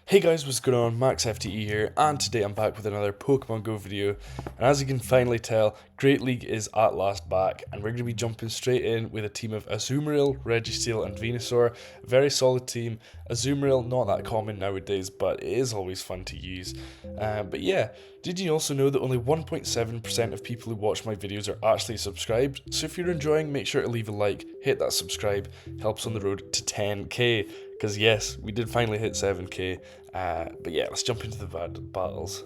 Hey guys, what's going on? MaxFTE here, and today I'm back with another Pokemon Go video. And as you can finally tell, Great League is at last back, and we're going to be jumping straight in with a team of Azumarill, Registeel, and Venusaur. A very solid team. Azumarill, not that common nowadays, but it is always fun to use. But yeah, did you also know that only 1.7% of people who watch my videos are actually subscribed? So if you're enjoying, make sure to leave a like, hit that subscribe, helps on the road to 10k. Because yes, we did finally hit 7k. But yeah, let's jump into the battles.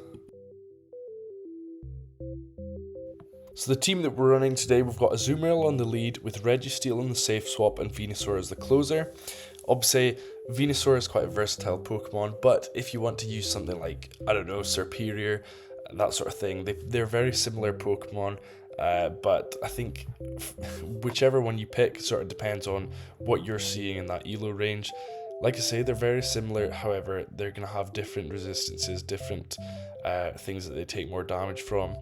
So the team that we're running today, we've got Azumarill on the lead with Registeel in the safe swap and Venusaur as the closer. Obviously, Venusaur is quite a versatile Pokemon, but if you want to use something like, I don't know, Serperior, that sort of thing, they're very similar Pokemon. But I think whichever one you pick sort of depends on what you're seeing in that ELO range. Like I say, they're very similar, however, they're going to have different resistances, different things that they take more damage from.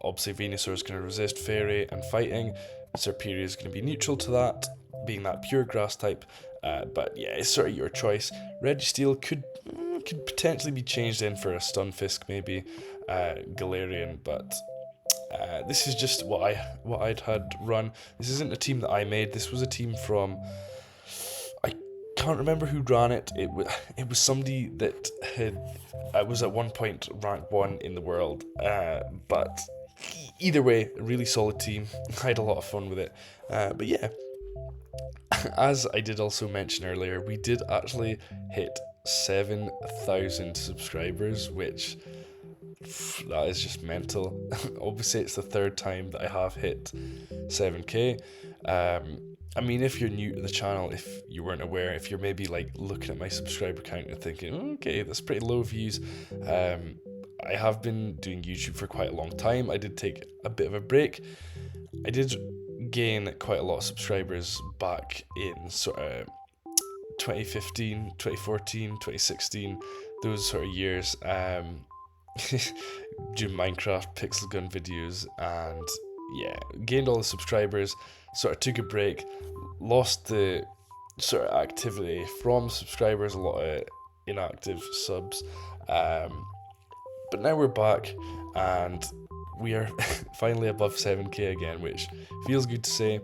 Obviously, Venusaur is going to resist Fairy and Fighting. Serperior is going to be neutral to that, being that pure grass type. But yeah, it's sort of your choice. Registeel could potentially be changed in for a Stunfisk, maybe Galarian, but this is just what I'd had run. This isn't a team that I made. This was a team from, I can't remember who ran it. It was somebody that was at one point rank 1 in the world. But either way, a really solid team. I had a lot of fun with it. But yeah, as I did also mention earlier, we did actually hit 7,000 subscribers, which that is just mental. Obviously, it's the third time that I have hit 7k. I mean, if you're new to the channel, if you weren't aware, if you're maybe like looking at my subscriber count and thinking, okay, that's pretty low views, I have been doing YouTube for quite a long time. I did take a bit of a break. I did gain quite a lot of subscribers back in sort of 2015, 2014, 2016, those sort of years. Do Minecraft pixel gun videos, and yeah, gained all the subscribers, sort of took a break, lost the sort of activity from subscribers, a lot of inactive subs, but now we're back and we are finally above 7k again, which feels good to say.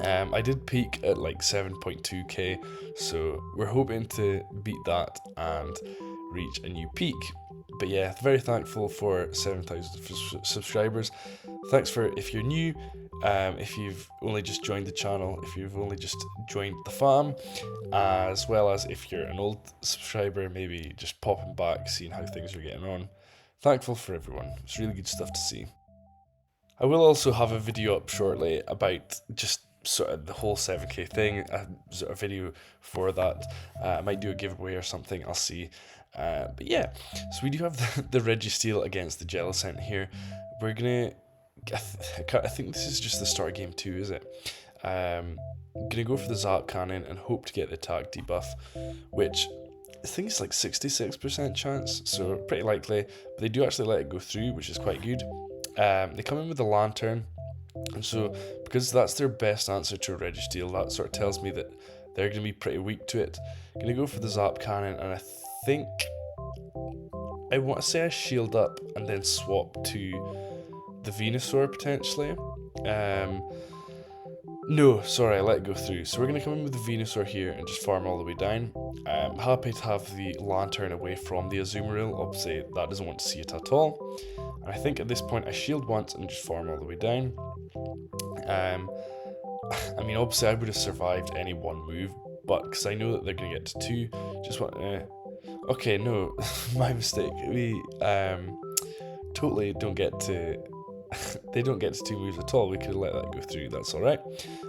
I did peak at like 7.2k, so we're hoping to beat that and reach a new peak. But yeah, very thankful for 7,000 subscribers. Thanks for if you're new, if you've only just joined the channel, if you've only just joined the farm, as well as if you're an old subscriber, maybe just popping back, seeing how things are getting on. Thankful for everyone. It's really good stuff to see. I will also have a video up shortly about just sort of the whole 7k thing, a sort of video for that. I might do a giveaway or something, I'll see. But yeah, so we do have the Registeel against the Jellicent here. We're gonna, I think this is just the start of game 2, is it? Gonna go for the Zap Cannon and hope to get the attack debuff, which I think it's like 66% chance, so pretty likely, but they do actually let it go through, which is quite good. They come in with a Lantern, and so because that's their best answer to a Registeel, that sort of tells me that they're going to be pretty weak to it. Going to go for the Zap Cannon, and I think I want to say I shield up and then swap to the Venusaur potentially. No, sorry, I let it go through. So we're going to come in with the Venusaur here and just farm all the way down. I'm happy to have the Lantern away from the Azumarill. Obviously, that doesn't want to see it at all. And I think at this point I shield once and just farm all the way down. I mean, obviously I would have survived any one move, but because I know that they're going to get to 2, just want to... Okay, no, my mistake. We totally don't get to... they don't get to 2 moves at all. We could have let that go through, that's alright.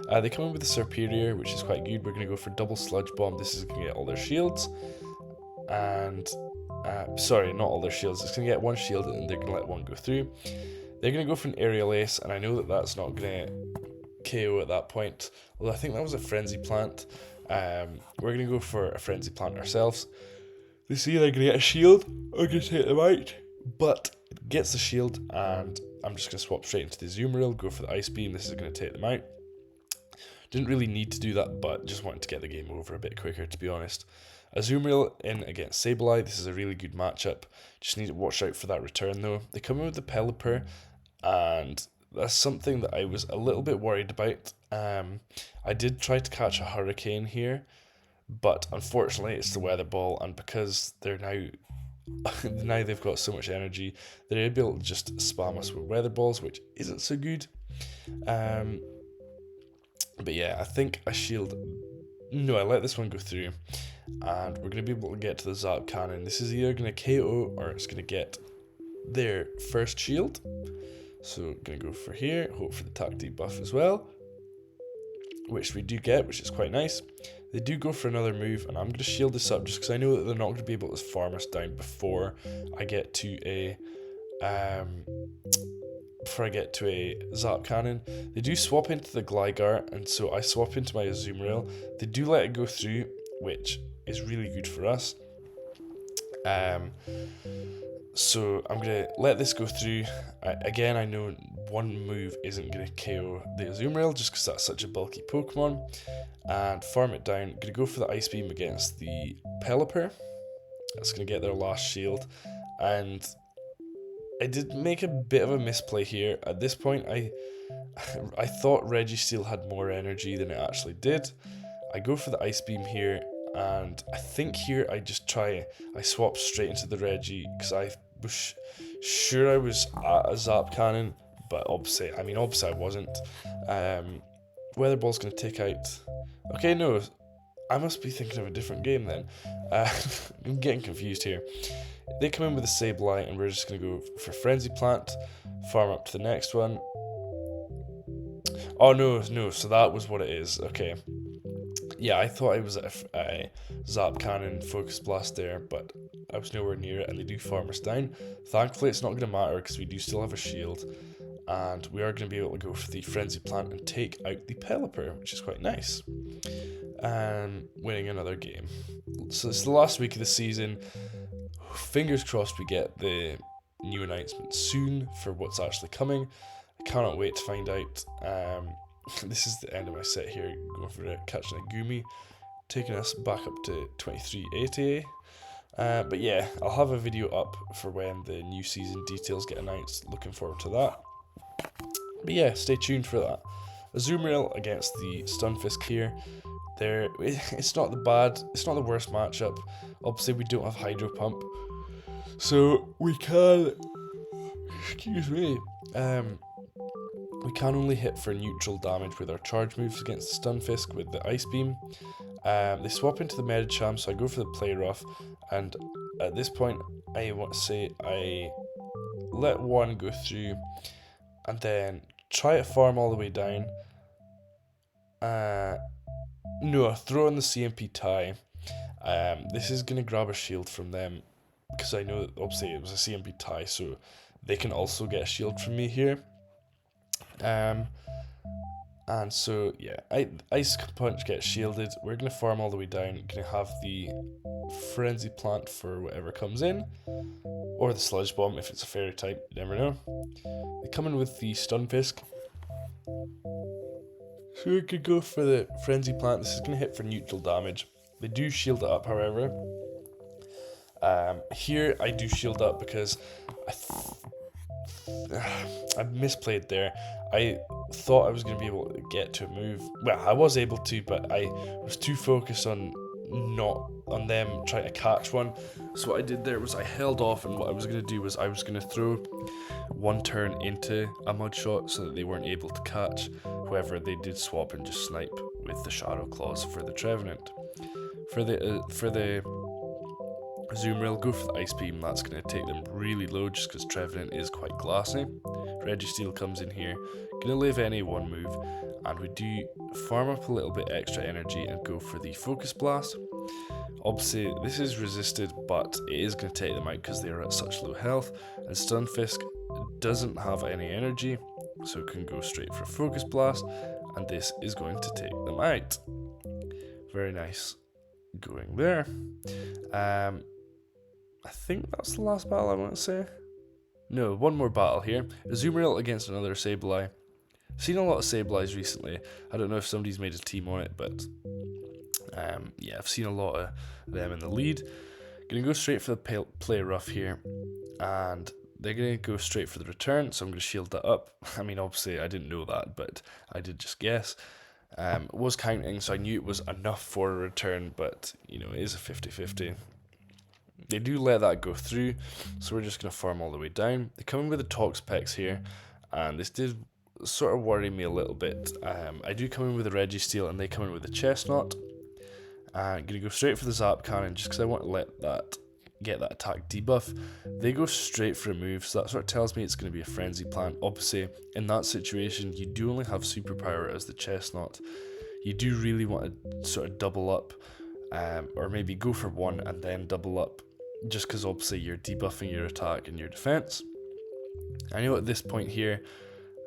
They come in with the Serperior, which is quite good. We're going to go for double Sludge Bomb. This is going to get all their shields. And, sorry, not all their shields. It's going to get 1 shield and they're going to let 1 go through. They're going to go for an Aerial Ace, and I know that that's not going to KO at that point. Although I think that was a Frenzy Plant. We're going to go for a Frenzy Plant ourselves. They see they're going to get a shield. I'm going to take them out. But it gets the shield, and I'm just going to swap straight into the Azumarill, go for the Ice Beam. This is going to take them out. Didn't really need to do that, but just wanted to get the game over a bit quicker, to be honest. Azumarill in against Sableye. This is a really good matchup. Just need to watch out for that return, though. They come in with the Pelipper, and that's something that I was a little bit worried about. I did try to catch a Hurricane here, but unfortunately it's the Weather Ball, and because they're now now they've got so much energy, they're able to just spam us with Weather Balls, which isn't so good. But yeah, I think I shield. No, I let this one go through, and we're going to be able to get to the Zap Cannon. This is either going to KO or it's going to get their first shield. So going to go for here, hope for the tactic buff as well, which we do get, which is quite nice. They do go for another move, and I'm going to shield this up just because I know that they're not going to be able to farm us down before I get to a Zap Cannon. They do swap into the Gligar, and so I swap into my Azumarill. They do let it go through, which is really good for us. So I'm going to let this go through. Again, I know one move isn't going to KO the Azumarill just because that's such a bulky Pokemon. And farm it down. Going to go for the Ice Beam against the Pelipper. That's going to get their last shield. And I did make a bit of a misplay here. At this point, I thought Registeel had more energy than it actually did. I go for the Ice Beam here, and I think here I swap straight into the Reggie because I was sure I was at a Zap Cannon, but obviously I wasn't. Weather Ball's going to take out. Okay, no, I must be thinking of a different game then. I'm getting confused here. They come in with a Sableye, and we're just going to go for Frenzy Plant, farm up to the next one. Oh, no, so that was what it is. Okay. Yeah, I thought I was at a Zap Cannon Focus Blast there, but I was nowhere near it, and they do farm us down. Thankfully, it's not going to matter because we do still have a shield, and we are going to be able to go for the Frenzy Plant and take out the Pelipper, which is quite nice. Winning another game. So it's the last week of the season. Fingers crossed we get the new announcement soon for what's actually coming. I cannot wait to find out. This is the end of my set here, going for catching a Gumi, taking us back up to 2380. But yeah, I'll have a video up for when the new season details get announced. Looking forward to that. But yeah, stay tuned for that. Azumarill against the Stunfisk here. It's not the worst matchup. Obviously, we don't have Hydro Pump, so we can. Excuse me. We can only hit for neutral damage with our charge moves against the Stunfisk with the Ice Beam. They swap into the Medicham, so I go for the Play Rough, and at this point, I want to say I let one go through, and then try to farm all the way down. No, throw in the CMP tie. This is going to grab a shield from them, because I know that obviously it was a CMP tie, so they can also get a shield from me here. And so yeah, Ice Punch gets shielded. We're going to farm all the way down. Going to have the Frenzy Plant for whatever comes in, or the Sludge Bomb if it's a fairy type, you never know. They come in with the Stunfisk, so we could go for the Frenzy Plant. This is going to hit for neutral damage. They do shield it up, however. Here I do shield up because I misplayed there. I thought I was going to be able to get to a move. Well, I was able to, but I was too focused on them trying to catch one. So what I did there was I held off, and what I was going to do was I was going to throw one turn into a mud shot so that they weren't able to catch. However, they did swap and just snipe with the Shadow Claws for the Trevenant. For the Azumarill, go for the Ice Beam. That's going to take them really low just because Trevenant is quite glassy. Registeel comes in here, going to live any one move, and we do farm up a little bit extra energy and go for the Focus Blast. Obviously, this is resisted, but it is going to take them out because they are at such low health, and Stunfisk doesn't have any energy, so it can go straight for Focus Blast, and this is going to take them out. Very nice going there. I think that's the last battle I want to say. No, one more battle here. Azumarill against another Sableye. Seen a lot of Sableyes recently. I don't know if somebody's made a team on it, but yeah, I've seen a lot of them in the lead. Gonna go straight for the play rough here, and they're gonna go straight for the return, so I'm gonna shield that up. I mean, obviously I didn't know that, but I did just guess. Was counting, so I knew it was enough for a return, but you know, it is a 50-50. They do let that go through, so we're just going to farm all the way down. They come in with the Toxpex here, and this did sort of worry me a little bit. I do come in with a Registeel, and they come in with a Chestnut. I'm going to go straight for the Zap Cannon, just because I want to let that get that attack debuff. They go straight for a move, so that sort of tells me it's going to be a Frenzy Plant. Obviously, in that situation, you do only have Superpower as the Chestnut. You do really want to sort of double up, or maybe go for one and then double up, just because obviously you're debuffing your attack and your defense. I know at this point here,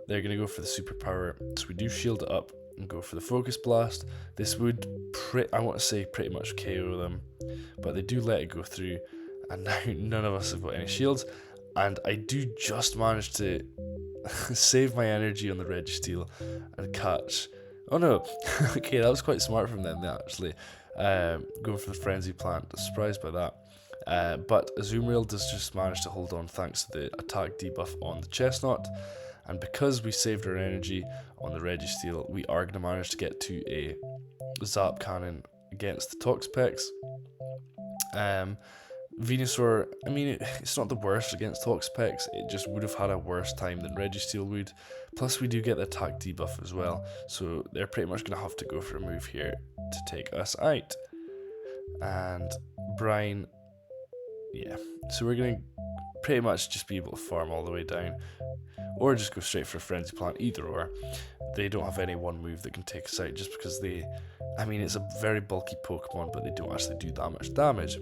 they're going to go for the Superpower, so we do shield it up and go for the Focus Blast. This would, I want to say, pretty much KO them, but they do let it go through, and now none of us have got any shields, and I do just manage to save my energy on the Registeel and catch. Oh no, okay, that was quite smart from them, actually. Going for the Frenzy Plant, surprised by that. But Azumarill does just manage to hold on thanks to the attack debuff on the Chestnut, and because we saved our energy on the Registeel, we are going to manage to get to a Zap Cannon against the Toxpex. Venusaur, I mean, it's not the worst against Toxpex, it just would have had a worse time than Registeel would. Plus we do get the attack debuff as well, so they're pretty much going to have to go for a move here to take us out. And Brian, yeah, so we're going to pretty much just be able to farm all the way down, or just go straight for a Frenzy Plant, either or. They don't have any one move that can take us out, just because they, I mean, it's a very bulky Pokemon, but they don't actually do that much damage.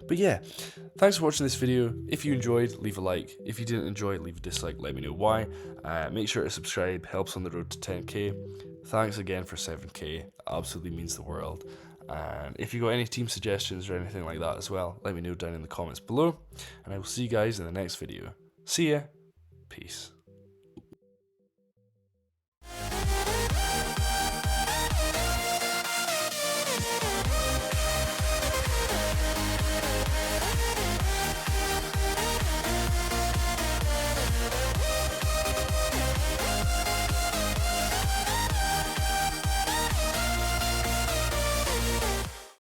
But yeah, thanks for watching this video. If you enjoyed, leave a like. If you didn't enjoy, leave a dislike, let me know why. Make sure to subscribe, helps on the road to 10k. Thanks again for 7k, absolutely means the world. And if you got any team suggestions or anything like that as well, let me know down in the comments below. And I will see you guys in the next video. See ya. Peace.